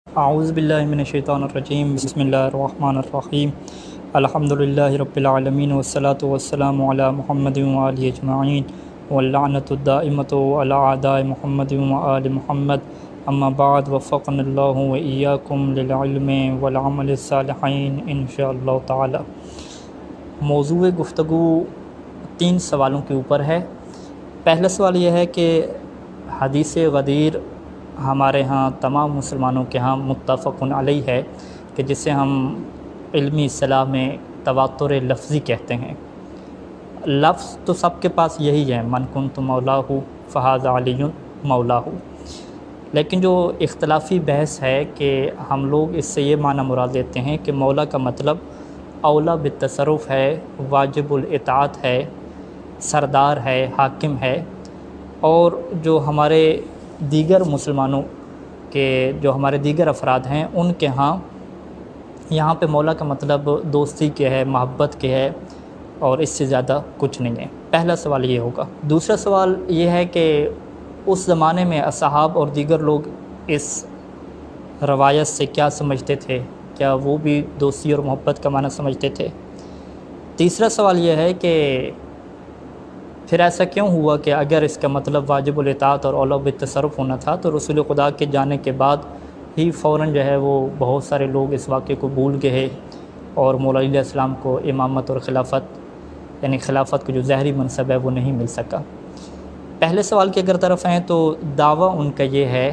اعوذ باللہ من الشیطان الرجیم بسم اللہ الرحمن الرحیم الحمدللہ رب العالمین والصلاة والسلام علی محمد وآلہ اجمعین واللعنۃ الدائمۃ علی اعداء محمد وآل محمد اما بعد وفقنا اللہ وإیاکم للعلم والعمل الصالحین انشاءاللہ تعالی۔ موضوع گفتگو 3 سوالوں کے اوپر ہے۔ پہلا سوال یہ ہے کہ حدیث غدیر ہمارے ہاں تمام مسلمانوں کے ہاں متفق علیہ ہے کہ جسے ہم علمی اصطلاح میں تواتر لفظی کہتے ہیں۔ لفظ تو سب کے پاس یہی ہے، من کنت مولاہ فہذا علی مولاہ، لیکن جو اختلافی بحث ہے کہ ہم لوگ اس سے یہ معنی مراد لیتے ہیں کہ مولا کا مطلب اولا بالتصرف ہے، واجب الاطاعت ہے، سردار ہے، حاکم ہے، اور جو ہمارے دیگر مسلمانوں کے جو ہمارے دیگر افراد ہیں ان کے ہاں یہاں پہ مولا کا مطلب دوستی کے ہے، محبت کے ہے، اور اس سے زیادہ کچھ نہیں ہے۔ پہلا سوال یہ ہوگا۔ دوسرا سوال یہ ہے کہ اس زمانے میں اصحاب اور دیگر لوگ اس روایت سے کیا سمجھتے تھے؟ کیا وہ بھی دوستی اور محبت کا معنی سمجھتے تھے؟ تیسرا سوال یہ ہے کہ پھر ایسا کیوں ہوا کہ اگر اس کا مطلب واجب الاطاعت اور اولا بالتصرف ہونا تھا تو رسول خدا کے جانے کے بعد ہی فوراً جو ہے وہ بہت سارے لوگ اس واقعے کو بھول گئے اور مولا علیہ السلام کو امامت اور خلافت یعنی خلافت کا جو ظاہری منصب ہے وہ نہیں مل سکا؟ پہلے سوال کی اگر طرف ہیں تو دعویٰ ان کا یہ ہے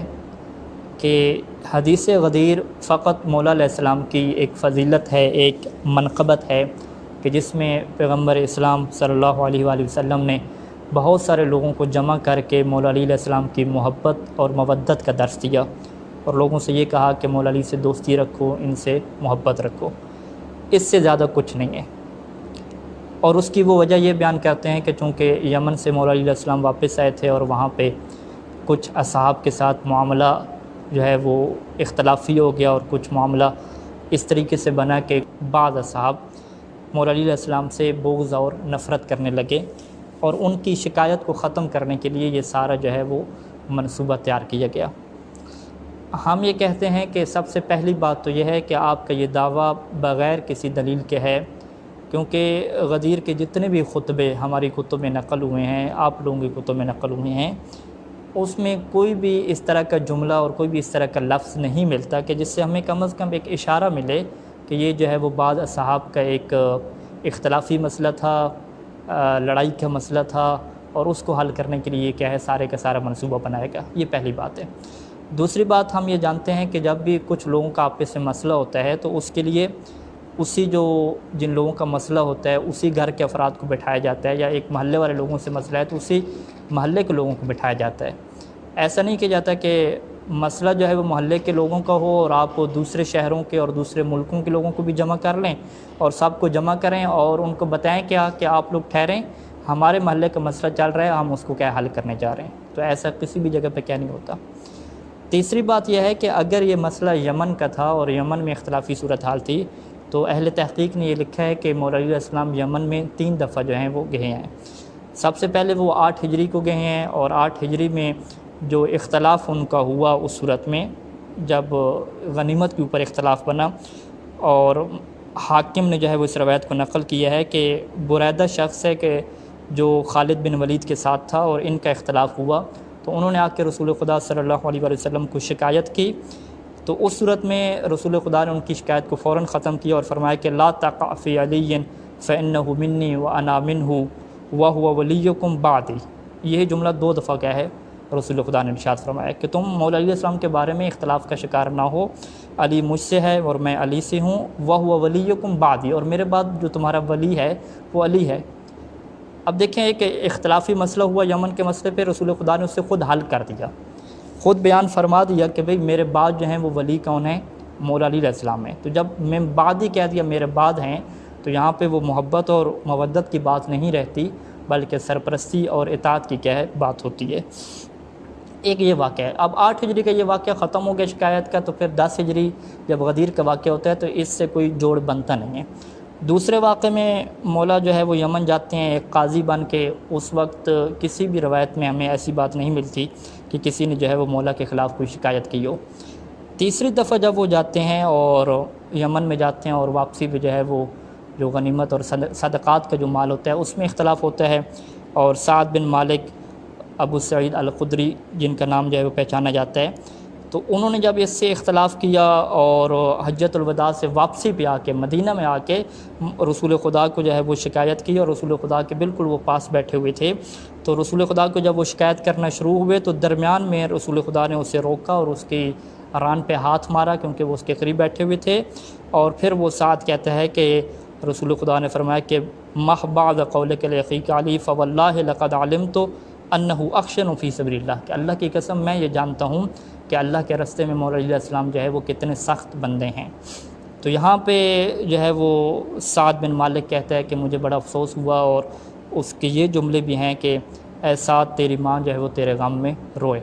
کہ حدیث غدیر فقط مولا علیہ السلام کی ایک فضیلت ہے، ایک منقبت ہے کہ جس میں پیغمبر اسلام صلی اللہ علیہ وآلہ وسلم نے بہت سارے لوگوں کو جمع کر کے مولا علی علیہ السلام کی محبت اور مودت کا درس دیا اور لوگوں سے یہ کہا کہ مولا علی سے دوستی رکھو، ان سے محبت رکھو، اس سے زیادہ کچھ نہیں ہے۔ اور اس کی وہ وجہ یہ بیان کرتے ہیں کہ چونکہ یمن سے مولا علی علیہ السلام واپس آئے تھے اور وہاں پہ کچھ اصحاب کے ساتھ معاملہ جو ہے وہ اختلافی ہو گیا، اور کچھ معاملہ اس طریقے سے بنا کہ بعض اصحاب مولا علی علیہ السلام سے بغض اور نفرت کرنے لگے، اور ان کی شکایت کو ختم کرنے کے لیے یہ سارا جو ہے وہ منصوبہ تیار کیا گیا۔ ہم یہ کہتے ہیں کہ سب سے پہلی بات تو یہ ہے کہ آپ کا یہ دعویٰ بغیر کسی دلیل کے ہے، کیونکہ غدیر کے جتنے بھی خطبے ہماری کتب میں نقل ہوئے ہیں، آپ لوگوں کی کتب میں نقل ہوئے ہیں، اس میں کوئی بھی اس طرح کا جملہ اور کوئی بھی اس طرح کا لفظ نہیں ملتا کہ جس سے ہمیں کم از کم ایک اشارہ ملے کہ یہ جو ہے وہ بعض اصحاب کا ایک اختلافی مسئلہ تھا، لڑائی کا مسئلہ تھا، اور اس کو حل کرنے کے لیے کیا ہے سارے کا سارا منصوبہ بنائے گا۔ یہ پہلی بات ہے۔ دوسری بات ہم یہ جانتے ہیں کہ جب بھی کچھ لوگوں کا آپس میں مسئلہ ہوتا ہے تو اس کے لیے اسی جن لوگوں کا مسئلہ ہوتا ہے اسی گھر کے افراد کو بٹھایا جاتا ہے، یا ایک محلے والے لوگوں سے مسئلہ ہے تو اسی محلے کے لوگوں کو بٹھایا جاتا ہے۔ ایسا نہیں کیا جاتا کہ مسئلہ جو ہے وہ محلے کے لوگوں کا ہو اور آپ دوسرے شہروں کے اور دوسرے ملکوں کے لوگوں کو بھی جمع کر لیں اور سب کو جمع کریں اور ان کو بتائیں کہ آپ لوگ ٹھہریں، ہمارے محلے کا مسئلہ چل رہا ہے، ہم اس کو کیا حل کرنے جا رہے ہیں۔ تو ایسا کسی بھی جگہ پہ کیا نہیں ہوتا۔ تیسری بات یہ ہے کہ اگر یہ مسئلہ یمن کا تھا اور یمن میں اختلافی صورتحال تھی تو اہل تحقیق نے یہ لکھا ہے کہ مولا علیہ السلام یمن میں 3 دفعہ جو ہیں وہ گئے ہیں۔ سب سے پہلے وہ 8 ہجری کو گئے ہیں، اور 8 ہجری میں جو اختلاف ان کا ہوا اس صورت میں جب غنیمت کے اوپر اختلاف بنا، اور حاکم نے جو ہے وہ اس روایت کو نقل کیا ہے کہ بریدہ شخص ہے کہ جو خالد بن ولید کے ساتھ تھا، اور ان کا اختلاف ہوا تو انہوں نے آ کے رسول خدا صلی اللہ علیہ وآلہ وسلم کو شکایت کی، تو اس صورت میں رسول خدا نے ان کی شکایت کو فوراً ختم کیا اور فرمایا کہ لا تقع فی علی فإنہ منی وأنا منہ وہو ولیکم بعدی۔ یہ جملہ 2 دفعہ کیا ہے رسول خدا نے ارشاد فرمایا کہ تم مولا علیہ السلام کے بارے میں اختلاف کا شکار نہ ہو، علی مجھ سے ہے اور میں علی سے ہوں، وہو ولیکم بعدی، اور میرے بعد جو تمہارا ولی ہے وہ علی ہے۔ اب دیکھیں ایک اختلافی مسئلہ ہوا یمن کے مسئلے پہ، رسول خدا نے اسے خود حل کر دیا، خود بیان فرما دیا کہ بھئی میرے بعد جو ہیں وہ ولی کون ہیں؟ مولا علی علیہ السلام ہیں۔ تو جب میں بعد ہی کہہ دیا میرے بعد ہیں تو یہاں پہ وہ محبت اور مودت کی بات نہیں رہتی بلکہ سرپرستی اور اطاعت کی کیا ہے بات ہوتی ہے۔ ایک یہ واقعہ ہے۔ اب 8 ہجری کا یہ واقعہ ختم ہو گیا شکایت کا، تو پھر 10 ہجری جب غدیر کا واقعہ ہوتا ہے تو اس سے کوئی جوڑ بنتا نہیں ہے۔ دوسرے واقعے میں مولا جو ہے وہ یمن جاتے ہیں ایک قاضی بن کے، اس وقت کسی بھی روایت میں ہمیں ایسی بات نہیں ملتی کہ کسی نے جو ہے وہ مولا کے خلاف کوئی شکایت کی ہو۔ تیسری دفعہ جب وہ جاتے ہیں اور یمن میں جاتے ہیں اور واپسی پہ جو ہے وہ جو غنیمت اور صدقات کا جو مال ہوتا ہے اس میں اختلاف ہوتا ہے، اور سعد بن مالک ابو سعید الخدری جن کا نام جو ہے وہ پہچانا جاتا ہے، تو انہوں نے جب اس سے اختلاف کیا اور حجۃ الوداع سے واپسی پہ آ کے مدینہ میں آ کے رسول خدا کو جو ہے وہ شکایت کی، اور رسول خدا کے بالکل وہ پاس بیٹھے ہوئے تھے، تو رسول خدا کو جب وہ شکایت کرنا شروع ہوئے تو درمیان میں رسول خدا نے اسے روکا اور اس کی ران پہ ہاتھ مارا کیونکہ وہ اس کے قریب بیٹھے ہوئے تھے، اور پھر وہ سعد کہتا ہے کہ رسول خدا نے فرمایا کہ مَحْ بَعْدَ قَوْلِكَ لِأَخِيكَ عَلِي فَوَاللَّهِ لَقَدْ عَلِمْتُ أَنَّهُ أَخْشَنُ فِي سَبِيلِ اللَّهِ کہ اللہ کی قسم میں یہ جانتا ہوں کہ اللہ کے راستے میں مولا علیہ السلام جو ہے وہ کتنے سخت بندے ہیں۔ تو یہاں پہ جو ہے وہ سعد بن مالک کہتا ہے کہ مجھے بڑا افسوس ہوا، اور اس کے یہ جملے بھی ہیں کہ اے سعد تیری ماں جو ہے وہ تیرے غم میں روئے۔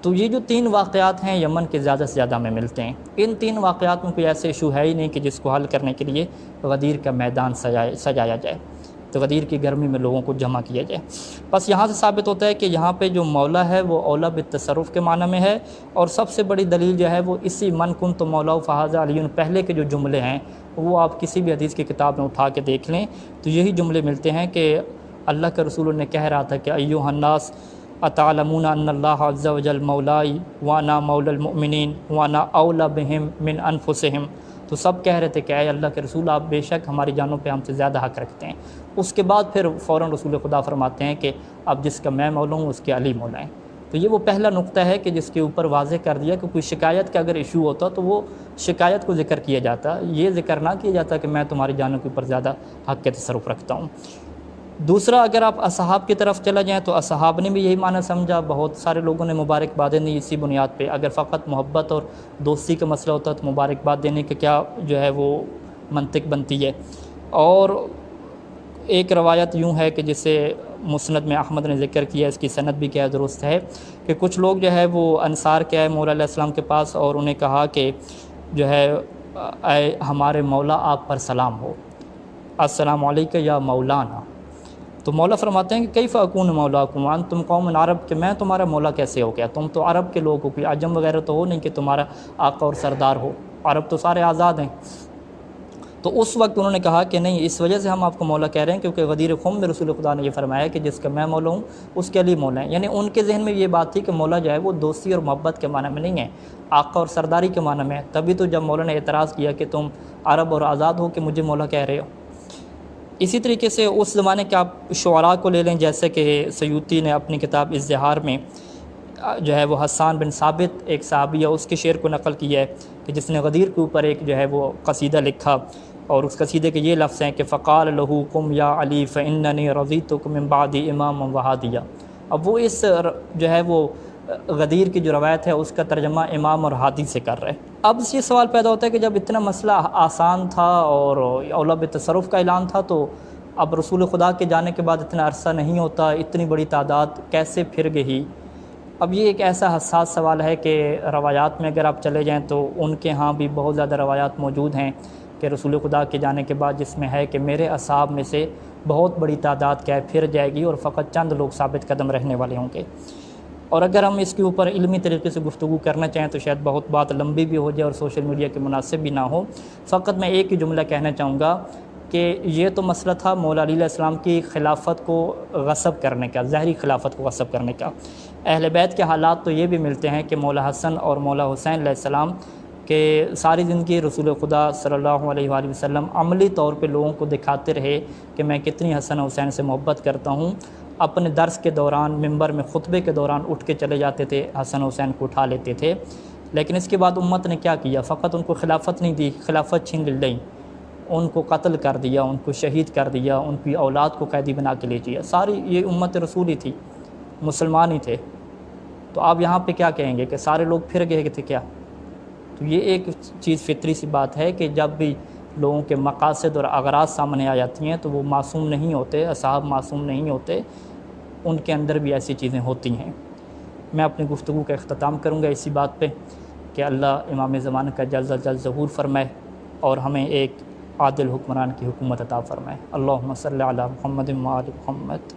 تو یہ جو 3 واقعات ہیں یمن کے زیادہ سے زیادہ میں ملتے ہیں، ان 3 واقعات میں کوئی ایسے ایشو ہے ہی نہیں کہ جس کو حل کرنے کے لیے غدیر کا میدان سجایا جائے، تو غدیر کی گرمی میں لوگوں کو جمع کیا جائے۔ بس یہاں سے ثابت ہوتا ہے کہ یہاں پہ جو مولا ہے وہ اولا بالتصرف کے معنی میں ہے، اور سب سے بڑی دلیل جو ہے وہ اسی من کنت مولا فہذا علی پہلے کے جو جملے ہیں وہ آپ کسی بھی حدیث کی کتاب میں اٹھا کے دیکھ لیں تو یہی جملے ملتے ہیں کہ اللہ کے رسول نے کہہ رہا تھا کہ ایھا الناس اتعلمون ان اللہ عز وجل مولائی وانا مولا المؤمنین وانا اولا بہم من انفسہم، تو سب کہہ رہے تھے کہ اے اللہ کے رسول آپ بے شک ہماری جانوں پہ ہم سے زیادہ حق رکھتے ہیں۔ اس کے بعد پھر فوراً رسول خدا فرماتے ہیں کہ اب جس کا میں مولا ہوں اس کے علی مولا ہیں۔ تو یہ وہ پہلا نقطہ ہے کہ جس کے اوپر واضح کر دیا کہ کوئی شکایت کا اگر ایشو ہوتا تو وہ شکایت کو ذکر کیا جاتا، یہ ذکر نہ کیا جاتا کہ میں تمہاری جانوں کے اوپر زیادہ حق کے تصرف رکھتا ہوں۔ دوسرا، اگر آپ اصحاب کی طرف چلا جائیں تو اصحاب نے بھی یہی معنی سمجھا، بہت سارے لوگوں نے مبارکبادیں دی اسی بنیاد پہ۔ اگر فقط محبت اور دوستی کا مسئلہ ہوتا تو مبارکباد دینے کے کیا جو ہے وہ منطق بنتی ہے۔ اور ایک روایت یوں ہے کہ جسے مسند میں احمد نے ذکر کیا، اس کی سند بھی کیا درست ہے، کہ کچھ لوگ جو ہے وہ انصار کے آئے مولا علیہ السلام کے پاس اور انہیں کہا کہ جو ہے اے ہمارے مولا آپ پر سلام ہو، السلام علیکہ یا مولانا۔ تو مولا فرماتے ہیں کہ کیف اکون مولاکم وانتم قوم عرب، کہ میں تمہارا مولا کیسے ہو گیا، تم تو عرب کے لوگ ہو، کوئی عجم وغیرہ تو ہو نہیں کہ تمہارا آقا اور سردار ہو، عرب تو سارے آزاد ہیں۔ تو اس وقت انہوں نے کہا کہ نہیں، اس وجہ سے ہم آپ کو مولا کہہ رہے ہیں کیونکہ غدیر قوم میں رسول خدا نے یہ فرمایا کہ جس کا میں مولا ہوں اس کے علی مولا ہیں، یعنی ان کے ذہن میں یہ بات تھی کہ مولا جو ہے وہ دوستی اور محبت کے معنی میں نہیں ہے، آقا اور سرداری کے معنی میں ہے۔ تبھی تو جب مولا نے اعتراض کیا کہ تم عرب اور آزاد ہو کہ مجھے مولا کہہ رہے ہو۔ اسی طریقے سے اس زمانے کے آپ شعراء کو لے لیں، جیسے کہ سیوطی نے اپنی کتاب اظہار میں جو ہے وہ حسان بن ثابت ایک صحابی ہے اس کے شعر کو نقل کیا ہے کہ جس نے غدیر کے اوپر ایک جو ہے وہ قصیدہ لکھا، اور اس قصیدے کے یہ لفظ ہیں کہ فقال لہو قم یا علی فاننی رضیتک من بعد امام وہادیہ۔ اب وہ اس جو ہے وہ غدیر کی جو روایت ہے اس کا ترجمہ امام اور ہادی سے کر رہے۔ اب یہ سوال پیدا ہوتا ہے کہ جب اتنا مسئلہ آسان تھا اور اولا بالتصرف کا اعلان تھا تو اب رسول خدا کے جانے کے بعد اتنا عرصہ نہیں ہوتا، اتنی بڑی تعداد کیسے پھر گئی؟ اب یہ ایک ایسا حساس سوال ہے کہ روایات میں اگر آپ چلے جائیں تو ان کے ہاں بھی بہت زیادہ روایات موجود ہیں کہ رسول خدا کے جانے کے بعد جس میں ہے کہ میرے اصحاب میں سے بہت بڑی تعداد کیا ہے پھر جائے گی اور فقط چند لوگ ثابت قدم رہنے والے ہوں گے۔ اور اگر ہم اس کے اوپر علمی طریقے سے گفتگو کرنا چاہیں تو شاید بہت بات لمبی بھی ہو جائے اور سوشل میڈیا کے مناسب بھی نہ ہو، فقط میں ایک ہی جملہ کہنا چاہوں گا کہ یہ تو مسئلہ تھا مولا علی علیہ السلام کی خلافت کو غصب کرنے کا، ظاہری خلافت کو غصب کرنے کا۔ اہل بیت کے حالات تو یہ بھی ملتے ہیں کہ مولا حسن اور مولا حسین علیہ السلام کہ ساری زندگی رسول خدا صلی اللہ علیہ وآلہ وسلم عملی طور پہ لوگوں کو دکھاتے رہے کہ میں کتنی حسن حسین سے محبت کرتا ہوں۔ اپنے درس کے دوران، ممبر میں خطبے کے دوران اٹھ کے چلے جاتے تھے، حسن حسین کو اٹھا لیتے تھے، لیکن اس کے بعد امت نے کیا کیا؟ فقط ان کو خلافت نہیں دی، خلافت چھین لیں، ان کو قتل کر دیا، ان کو شہید کر دیا، ان کی اولاد کو قیدی بنا کے لے جیا۔ ساری یہ امت رسول ہی تھی، مسلمان ہی تھے۔ تو آپ یہاں پہ کیا کہیں گے کہ سارے لوگ پھر گئے تھے کیا؟ تو یہ ایک چیز فطری سی بات ہے کہ جب بھی لوگوں کے مقاصد اور اغراض سامنے آ جاتی ہیں تو وہ معصوم نہیں ہوتے، اصحاب معصوم نہیں ہوتے، ان کے اندر بھی ایسی چیزیں ہوتی ہیں۔ میں اپنی گفتگو کا اختتام کروں گا اسی بات پہ کہ اللہ امام زمانہ کا جلد از جلد ظہور فرمائے اور ہمیں ایک عادل حکمران کی حکومت عطا فرمائے۔ اللہم صلی علی محمد و آل محمد۔